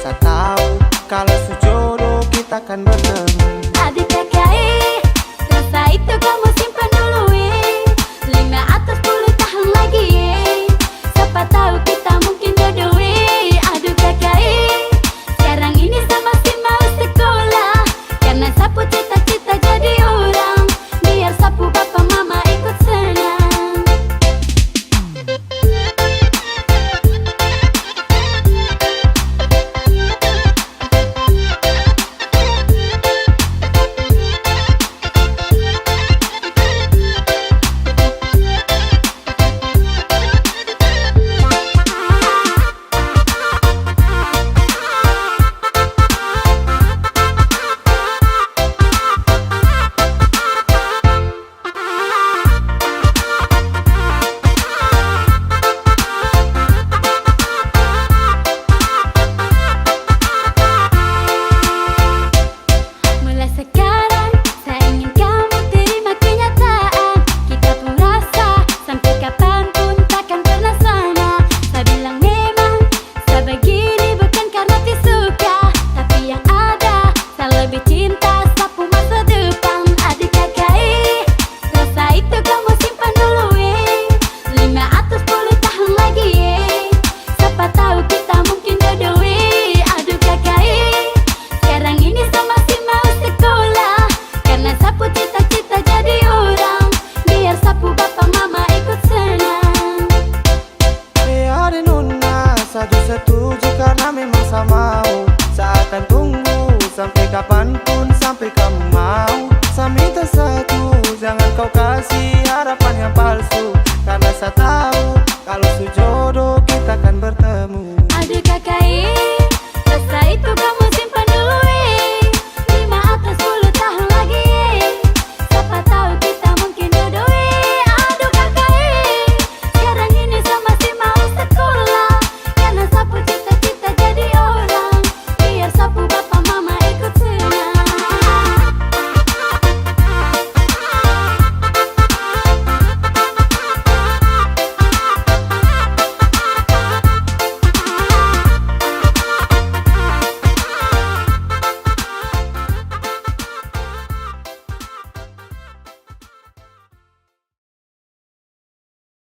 Rasa tahu kalau sejodoh kita kan bertemu. Adik kakak, rasa itu kamu simpan dulu 5 atau 10 tahun lagi siapa tahu kita mungkin jodoh Aduh kakak, sekarang ini sama si mau sekolah karena sapu cita-cita jadi orang biar sapu papa mama ikut senang. Sekarang saya ingin kamu terima kenyataan kita pun rasa sampai kapanpun takkan pernah sama. Saya bilang memang saya begini bukan karena disuka, tapi yang ada saya lebih cinta sapu masa depan. Adik kakak, rasa itu kamu simpan dulu 5 atau 10 tahun lagi siapa tahu kita mungkin jodoh Aduh kakak, sekarang ini sama si mau sekolah karena sapu cita-cita jadi orang biar sapu bapak mama ikut senang. Ada nona, satu setuju karena memang sama.